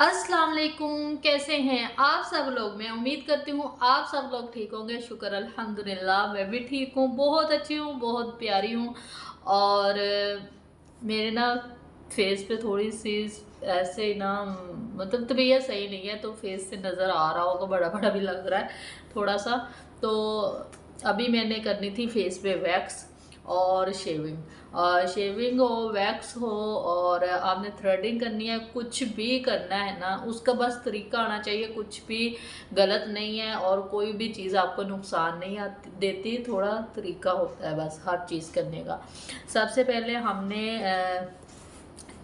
अस्सलाम वालेकुम, कैसे हैं आप सब लोग। मैं उम्मीद करती हूँ आप सब लोग ठीक होंगे। शुक्र अल्हम्दुलिल्लाह, मैं भी ठीक हूँ, बहुत अच्छी हूँ, बहुत प्यारी हूँ। और मेरे ना फेस पे थोड़ी सी ऐसे ही ना मतलब तबीयत सही नहीं है, तो फेस से नज़र आ रहा होगा, बड़ा बड़ा भी लग रहा है थोड़ा सा। तो अभी मैंने करनी थी फेस पे वैक्स और शेविंग हो, वैक्स हो, और आपने थ्रेडिंग करनी है, कुछ भी करना है ना, उसका बस तरीका आना चाहिए। कुछ भी गलत नहीं है और कोई भी चीज़ आपको नुकसान नहीं आती देती, थोड़ा तरीका होता है बस हर चीज़ करने का। सबसे पहले हमने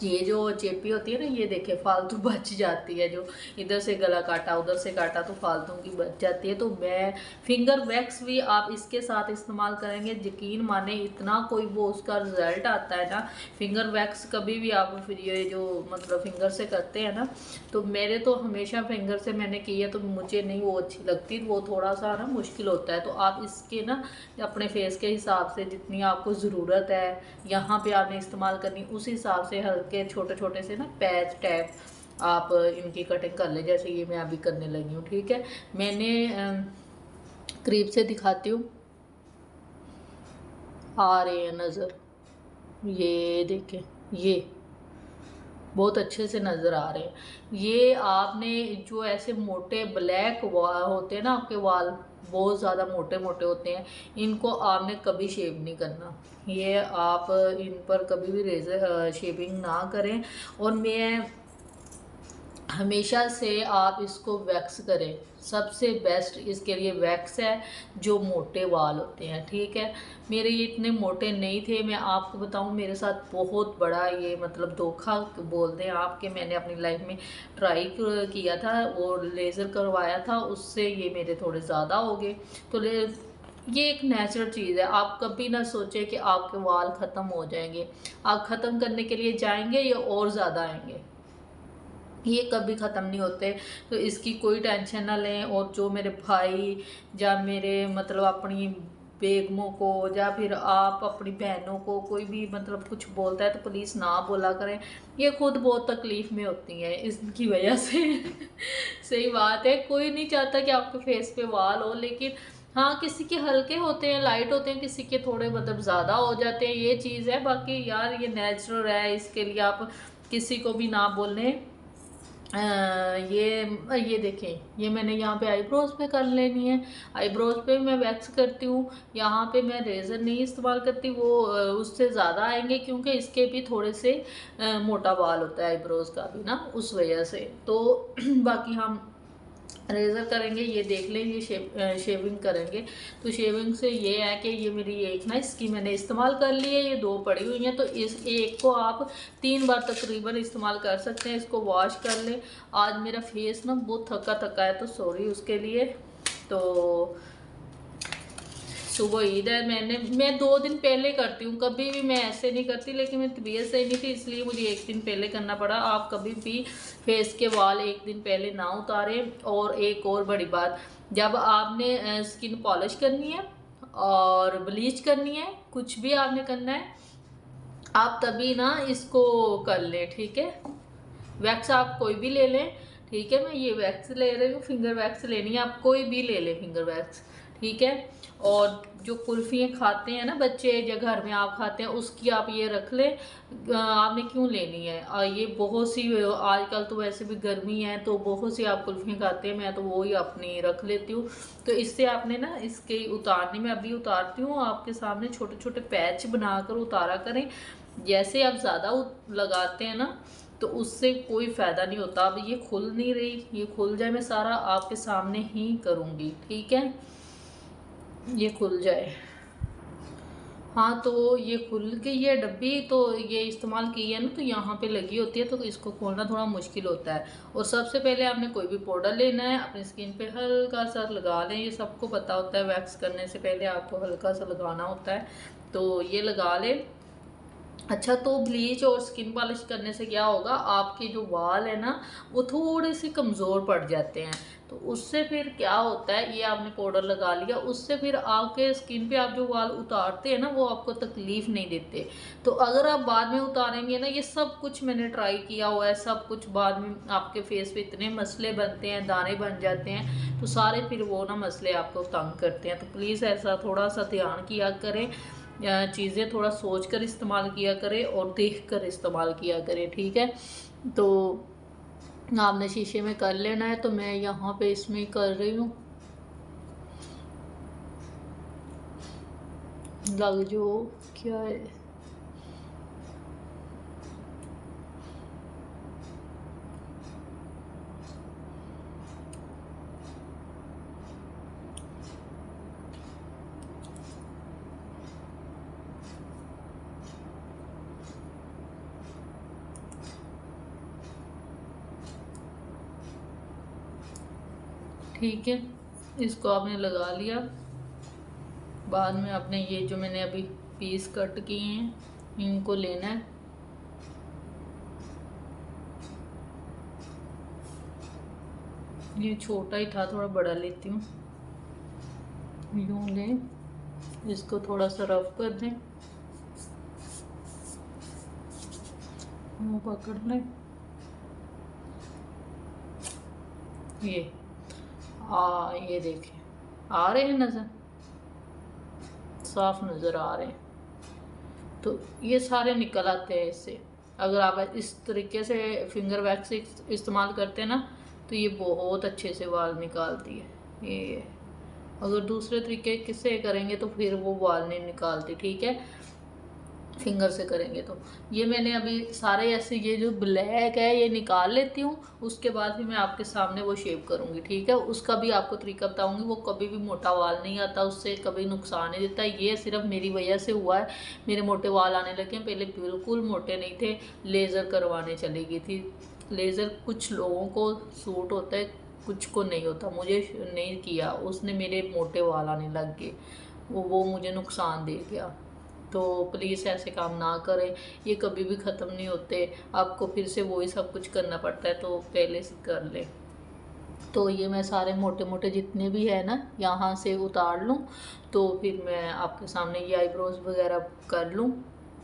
ये जो चेपी होती है ना, ये देखे फालतू बच जाती है, जो इधर से गला काटा उधर से काटा तो फालतू की बच जाती है। तो मैं फिंगर वैक्स भी आप इसके साथ इस्तेमाल करेंगे, यकीन माने इतना कोई वो उसका रिजल्ट आता है ना। फिंगर वैक्स कभी भी आप फिर ये जो मतलब फिंगर से करते हैं ना, तो मेरे तो हमेशा फिंगर से मैंने की है, तो मुझे नहीं वो अच्छी लगती, वो थोड़ा सा ना मुश्किल होता है। तो आप इसके ना अपने फेस के हिसाब से जितनी आपको ज़रूरत है यहाँ पे आपने इस्तेमाल करनी, उस हिसाब से हल्के छोटे छोटे से ना पैच टैप आप इनकी कटिंग कर ले, जैसे ये मैं अभी करने लगी हूँ। ठीक है, मैंने करीब से दिखाती हूँ, आ रहे हैं नज़र, ये देखें, ये बहुत अच्छे से नज़र आ रहे हैं। ये आपने जो ऐसे मोटे ब्लैक होते हैं ना आपके वाल, बहुत ज़्यादा मोटे मोटे होते हैं, इनको आपने कभी शेव नहीं करना। ये आप इन पर कभी भी रेजर शेविंग ना करें। और मैं हमेशा से आप इसको वैक्स करें, सबसे बेस्ट इसके लिए वैक्स है जो मोटे वाल होते हैं। ठीक है, मेरे ये इतने मोटे नहीं थे, मैं आपको बताऊं मेरे साथ बहुत बड़ा ये मतलब धोखा बोल दें आप, कि मैंने अपनी लाइफ में ट्राई किया था और लेज़र करवाया था, उससे ये मेरे थोड़े ज़्यादा हो गए। तो ये एक नेचुरल चीज़ है, आप कभी ना सोचें कि आपके वाल ख़त्म हो जाएंगे। आप ख़त्म करने के लिए जाएंगे ये और ज़्यादा आएंगे, ये कभी ख़त्म नहीं होते। तो इसकी कोई टेंशन ना लें। और जो मेरे भाई या मेरे मतलब अपनी बेगमों को या फिर आप अपनी बहनों को कोई भी मतलब कुछ बोलता है, तो प्लीज़ ना बोला करें, ये खुद बहुत तकलीफ़ में होती हैं इसकी वजह से। सही बात है, कोई नहीं चाहता कि आपके फेस पे वाल हो, लेकिन हाँ किसी के हल्के होते हैं, लाइट होते हैं, किसी के थोड़े मतलब ज़्यादा हो जाते हैं, ये चीज़ है। बाकी यार ये नेचुरल है, इसके लिए आप किसी को भी ना बोलें। ये देखें, ये मैंने यहाँ पे आईब्रोज पे कर लेनी है। आईब्रोज पे मैं वैक्स करती हूँ, यहाँ पे मैं रेज़र नहीं इस्तेमाल करती, वो उससे ज़्यादा आएंगे, क्योंकि इसके भी थोड़े से मोटा बाल होता है आईब्रोज का भी ना, उस वजह से। तो बाकी हम रेज़र करेंगे, ये देख लें, ये शेविंग करेंगे। तो शेविंग से ये है कि ये मेरी एक ना इसकी मैंने इस्तेमाल कर ली है, ये दो पड़ी हुई हैं, तो इस एक को आप 3 बार तकरीबन इस्तेमाल कर सकते हैं। इसको वॉश कर लें। आज मेरा फेस ना बहुत थका थका है, तो सॉरी उसके लिए। तो सुबह ईद है, मैं 2 दिन पहले करती हूँ, कभी भी मैं ऐसे नहीं करती, लेकिन मेरी तबीयत सही नहीं थी इसलिए मुझे 1 दिन पहले करना पड़ा। आप कभी भी फेस के वाल 1 दिन पहले ना उतारें। और एक और बड़ी बात, जब आपने स्किन पॉलिश करनी है और ब्लीच करनी है, कुछ भी आपने करना है, आप तभी ना इसको कर लें। ठीक है, वैक्स आप कोई भी ले लें। ठीक है, मैं ये वैक्स ले रही हूँ, फिंगर वैक्स लेनी है, आप कोई भी ले लें फिंगर वैक्स। ठीक है, और जो कुल्फियाँ खाते हैं ना बच्चे, या घर में आप खाते हैं, उसकी आप ये रख लें। आपने क्यों लेनी है, ये बहुत सी आजकल तो वैसे भी गर्मी है, तो बहुत सी आप कुल्फियाँ खाते हैं, मैं तो वो ही अपनी रख लेती हूँ। तो इससे आपने ना इसके उतारने में, अभी उतारती हूँ आपके सामने, छोटे छोटे पैच बनाकर उतारा करें। जैसे आप ज़्यादा लगाते हैं ना, तो उससे कोई फ़ायदा नहीं होता। अब ये खुल नहीं रही, ये खुल जाए, मैं सारा आपके सामने ही करूँगी। ठीक है, ये खुल जाए। हाँ, तो ये खुल के ये डब्बी तो ये इस्तेमाल की है ना, तो यहाँ पे लगी होती है, तो इसको खोलना थोड़ा मुश्किल होता है। और सबसे पहले आपने कोई भी पाउडर लेना है, अपनी स्किन पे हल्का सा लगा लें। ये सबको पता होता है, वैक्स करने से पहले आपको हल्का सा लगाना होता है, तो ये लगा लें। अच्छा, तो ब्लीच और स्किन पॉलिश करने से क्या होगा, आपके जो बाल है ना वो थोड़े से कमज़ोर पड़ जाते हैं। तो उससे फिर क्या होता है, ये आपने पाउडर लगा लिया, उससे फिर आपके स्किन पे आप जो बाल उतारते हैं ना वो आपको तकलीफ़ नहीं देते। तो अगर आप बाद में उतारेंगे ना, ये सब कुछ मैंने ट्राई किया हुआ है, सब कुछ बाद में आपके फेस पे इतने मसले बनते हैं, दाने बन जाते हैं, तो सारे फिर वो ना मसले आपको तंग करते हैं। तो प्लीज़ ऐसा थोड़ा सा ध्यान किया करें, चीज़ें थोड़ा सोच कर इस्तेमाल किया करें और देख कर इस्तेमाल किया करें, ठीक है। तो आपने शीशे में कर लेना है, तो मैं यहाँ पे इसमें कर रही हूँ। लग जो क्या है, ठीक है, इसको आपने लगा लिया। बाद में आपने ये जो मैंने अभी पीस कट किए हैं इनको लेना है, ये छोटा ही था, थोड़ा बड़ा लेती हूँ। यूँ लें, इसको थोड़ा सा रफ कर दें, मुँह पकड़ लें, ये देखें, आ रहे हैं नज़र, साफ नज़र आ रहे हैं। तो ये सारे निकल आते हैं इससे। अगर आप इस तरीके से फिंगर वैक्स इस्तेमाल करते हैं ना, तो ये बहुत अच्छे से बाल निकालती है। ये अगर दूसरे तरीके से करेंगे तो फिर वो बाल नहीं निकालती, ठीक है। फिंगर से करेंगे तो ये मैंने अभी सारे ऐसे, ये जो ब्लैक है ये निकाल लेती हूँ, उसके बाद फिर मैं आपके सामने वो शेव करूँगी, ठीक है। उसका भी आपको तरीका बताऊँगी, वो कभी भी मोटा बाल नहीं आता, उससे कभी नुकसान नहीं देता। ये सिर्फ मेरी वजह से हुआ है, मेरे मोटे बाल आने लगे हैं, पहले बिल्कुल मोटे नहीं थे, लेज़र करवाने चली गई थी। लेज़र कुछ लोगों को सूट होता है, कुछ को नहीं होता, मुझे नहीं किया, उसने मेरे मोटे बाल आने लग गए, वो मुझे नुकसान दे गया। तो प्लीज़ ऐसे काम ना करें, ये कभी भी ख़त्म नहीं होते, आपको फिर से वही सब कुछ करना पड़ता है, तो पहले से कर लें। तो ये मैं सारे मोटे मोटे जितने भी है ना यहाँ से उतार लूँ, तो फिर मैं आपके सामने ये आईब्रोज वगैरह कर लूँ,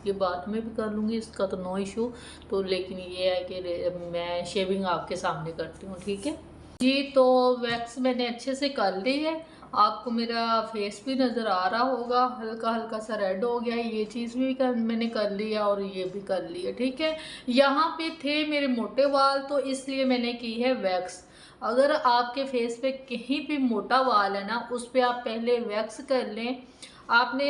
ये बाद में भी कर लूँगी, इसका तो नो इशू। तो लेकिन ये है कि मैं शेविंग आपके सामने करती हूँ, ठीक है जी। तो वैक्स मैंने अच्छे से कर ली है, आपको मेरा फेस भी नज़र आ रहा होगा, हल्का हल्का सा रेड हो गया है, ये चीज़ भी मैंने कर लिया और ये भी कर लिया, ठीक है। यहाँ पे थे मेरे मोटे बाल, तो इसलिए मैंने की है वैक्स। अगर आपके फेस पे कहीं भी मोटा बाल है ना, उस पर आप पहले वैक्स कर लें। आपने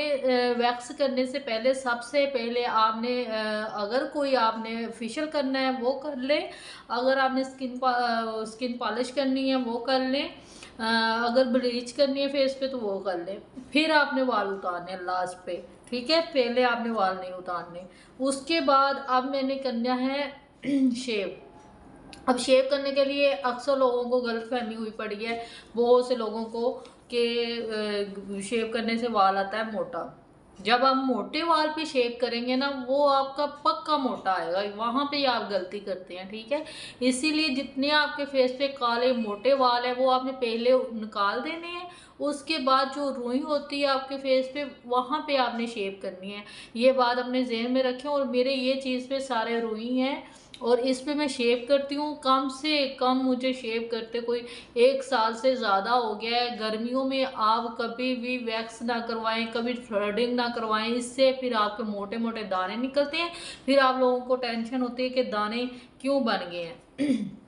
वैक्स करने से पहले सबसे पहले आपने अगर कोई आपने फेशियल करना है वो कर लें, अगर आपने स्किन पॉलिश करनी है वो कर लें, अगर ब्लीच करनी है फेस पे तो वो कर लें, फिर आपने बाल उतारने हैं लास्ट पे, ठीक है। पहले आपने बाल नहीं उतारने। उसके बाद अब मैंने करना है शेव। अब शेव करने के लिए अक्सर लोगों को गलतफहमी हुई पड़ी है, बहुत से लोगों को, कि शेव करने से बाल आता है मोटा। जब आप मोटे बाल पे शेव करेंगे ना, वो आपका पक्का मोटा आएगा, वहां पे आप गलती करते हैं, ठीक है। इसीलिए जितने आपके फेस पे काले मोटे बाल है वो आपने पहले निकाल देने हैं, उसके बाद जो रुई होती है आपके फेस पे वहां पे आपने शेव करनी है। ये बात अपने जहन में रखें। और मेरे ये चीज़ पे सारे रुई हैं, और इस पे मैं शेव करती हूँ, कम से कम मुझे शेव करते कोई 1 साल से ज़्यादा हो गया है। गर्मियों में आप कभी भी वैक्स ना करवाएं, कभी थ्रेडिंग ना करवाएं, इससे फिर आपके मोटे मोटे दाने निकलते हैं, फिर आप लोगों को टेंशन होती है कि दाने क्यों बन गए हैं।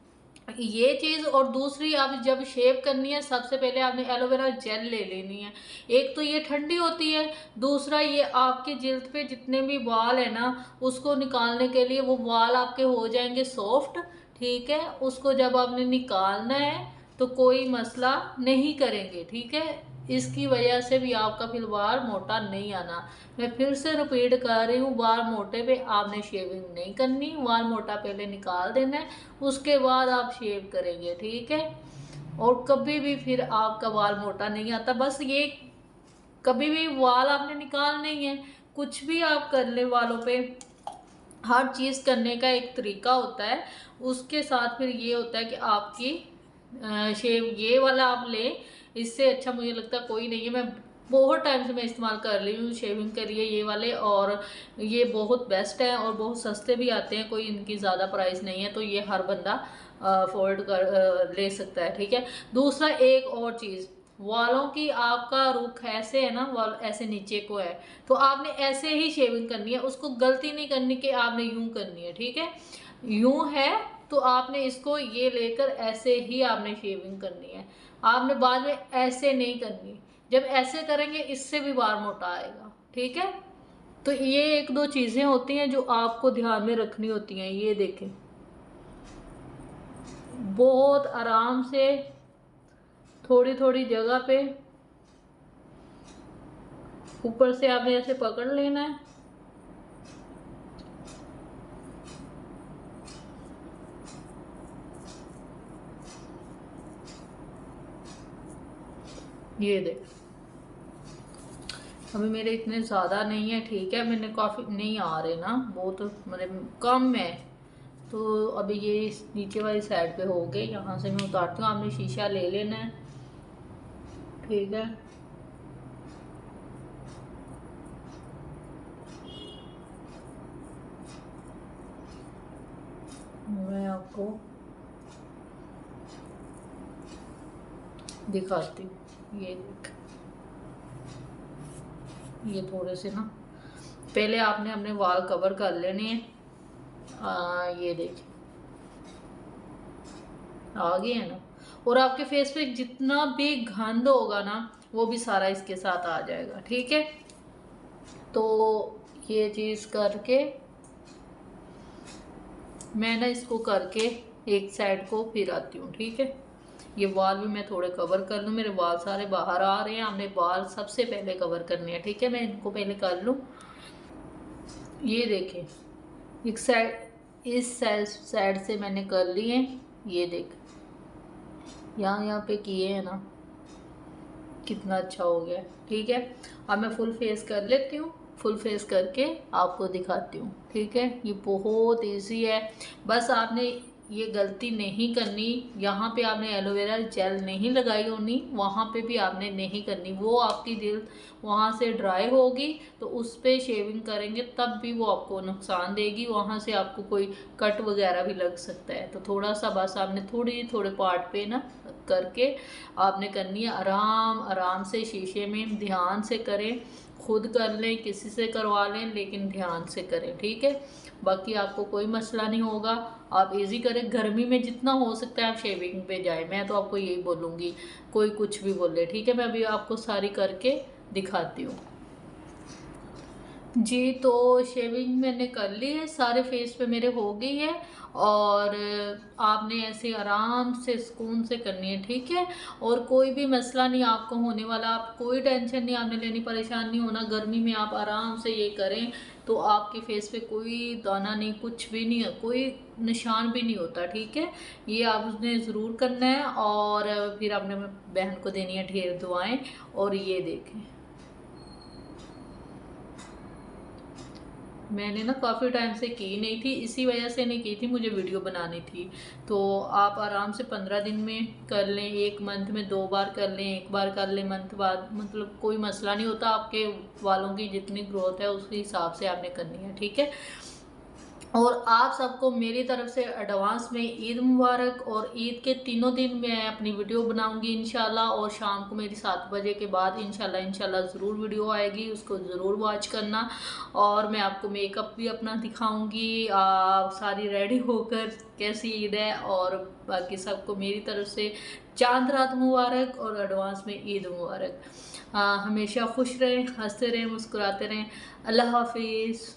ये चीज़। और दूसरी, आप जब शेव करनी है सबसे पहले आपने एलोवेरा जेल ले लेनी है। एक तो ये ठंडी होती है, दूसरा ये आपके जिल्द पे जितने भी बाल है ना उसको निकालने के लिए, वो बाल आपके हो जाएंगे सॉफ्ट, ठीक है। उसको जब आपने निकालना है तो कोई मसला नहीं करेंगे, ठीक है। इसकी वजह से भी आपका फिर बाल मोटा नहीं आना। मैं फिर से रिपीट कर रही हूँ, बाल मोटे पे आपने शेविंग नहीं करनी, बाल मोटा पहले निकाल देना है, उसके बाद आप शेव करेंगे, ठीक है। और कभी भी फिर आपका बाल मोटा नहीं आता। बस ये, कभी भी बाल आपने निकालने ही है, कुछ भी आप कर ले बालों पे, हर चीज़ करने का एक तरीका होता है। उसके साथ फिर ये होता है कि आपकी शेव ये वाला आप लें, इससे अच्छा मुझे लगता है कोई नहीं है। मैं बहुत टाइम से मैं इस्तेमाल कर रही हूँ शेविंग के लिए ये वाले, और ये बहुत बेस्ट है और बहुत सस्ते भी आते हैं, कोई इनकी ज़्यादा प्राइस नहीं है, तो ये हर बंदा अफोर्ड कर ले सकता है, ठीक है। दूसरा एक और चीज़, वालों की आपका रुख ऐसे है ना, वाल ऐसे नीचे को है, तो आपने ऐसे ही शेविंग करनी है, उसको गलती नहीं करनी कि आपने यूं करनी है, ठीक है। यूं है तो आपने इसको ये लेकर ऐसे ही आपने शेविंग करनी है, आपने बाद में ऐसे नहीं करनी। जब ऐसे करेंगे इससे भी बाल मोटा आएगा, ठीक है। तो ये एक दो चीजें होती हैं जो आपको ध्यान में रखनी होती हैं। ये देखें, बहुत आराम से थोड़ी थोड़ी जगह पे ऊपर से आपने ऐसे पकड़ लेना है, ये देख। अभी मेरे इतने ज़्यादा नहीं है, ठीक है, मैंने काफ़ी नहीं आ रहे ना, बहुत मतलब कम है। तो अभी ये इस नीचे वाली साइड पे हो गए, यहाँ से मैं उतारती हूँ, आपने शीशा ले लेना है, ठीक है। मैं आपको दिखाती हूँ, ये देख। ये थोड़े से ना पहले आपने अपने वाल कवर कर लेने हैं। ये देखिए आ गए हैं ना, और आपके फेस पे जितना भी गंद होगा ना वो भी सारा इसके साथ आ जाएगा, ठीक है। तो ये चीज़ करके मैं ना इसको करके एक साइड को फिर आती हूँ, ठीक है। ये बाल भी मैं थोड़े कवर कर लूँ, मेरे बाल सारे बाहर आ रहे हैं, हमने बाल सबसे पहले कवर करने हैं, ठीक है। मैं इनको पहले कर लूँ। ये देखें, एक साइड इस साइड से मैंने कर लिए, ये देख यहाँ पे किए हैं ना, कितना अच्छा हो गया, ठीक है। अब मैं फुल फेस कर लेती हूँ, फुल फेस करके आपको दिखाती हूँ, ठीक है। ये बहुत इजी है, बस आपने ये गलती नहीं करनी, यहाँ पे आपने एलोवेरा जेल नहीं लगाई होनी, वहाँ पे भी आपने नहीं करनी, वो आपकी दिल वहाँ से ड्राई होगी तो उस पर शेविंग करेंगे तब भी वो आपको नुकसान देगी, वहाँ से आपको कोई कट वगैरह भी लग सकता है। तो थोड़ा सा बस आपने थोड़े पार्ट पे ना करके आपने करनी है, आराम आराम से शीशे में ध्यान से करें, खुद कर लें किसी से करवा लें, लेकिन ध्यान से करें, ठीक है। बाकी आपको कोई मसला नहीं होगा, आप इजी करें, गर्मी में जितना हो सकता है आप शेविंग पे जाएं, मैं तो आपको यही बोलूँगी, कोई कुछ भी बोले, ठीक है। मैं अभी आपको सारी करके दिखाती हूँ जी। तो शेविंग मैंने कर ली है, सारे फेस पे मेरे हो गई है, और आपने ऐसे आराम से सुकून से करनी है, ठीक है। और कोई भी मसला नहीं आपको होने वाला, आप कोई टेंशन नहीं आपने लेनी, परेशान नहीं होना। गर्मी में आप आराम से ये करें तो आपके फेस पे कोई दाना नहीं, कुछ भी नहीं, कोई निशान भी नहीं होता, ठीक है। ये आपने ज़रूर करना है, और फिर आपने बहन को देनी है ढेर दुआएं। और ये देखें, मैंने ना काफ़ी टाइम से की नहीं थी, इसी वजह से नहीं की थी, मुझे वीडियो बनानी थी। तो आप आराम से 15 दिन में कर लें, एक मंथ में 2 बार कर लें, एक बार कर लें मंथ बाद, मतलब कोई मसला नहीं होता। आपके बालों की जितनी ग्रोथ है उसके हिसाब से आपने करनी है, ठीक है। और आप सबको मेरी तरफ से एडवांस में ईद मुबारक। और ईद के तीनों दिन मैं अपनी वीडियो बनाऊंगी इंशाल्लाह, और शाम को मेरी 7 बजे के बाद इंशाल्लाह ज़रूर वीडियो आएगी, उसको ज़रूर वॉच करना। और मैं आपको मेकअप भी अपना दिखाऊंगी, सारी रेडी होकर कैसी ईद है। और बाकी सबको मेरी तरफ से चांद रात मुबारक और एडवांस में ईद मुबारक। हमेशा खुश रहें, हंसते रहें, मुस्कुराते रहें। अल्लाह हाफिज़।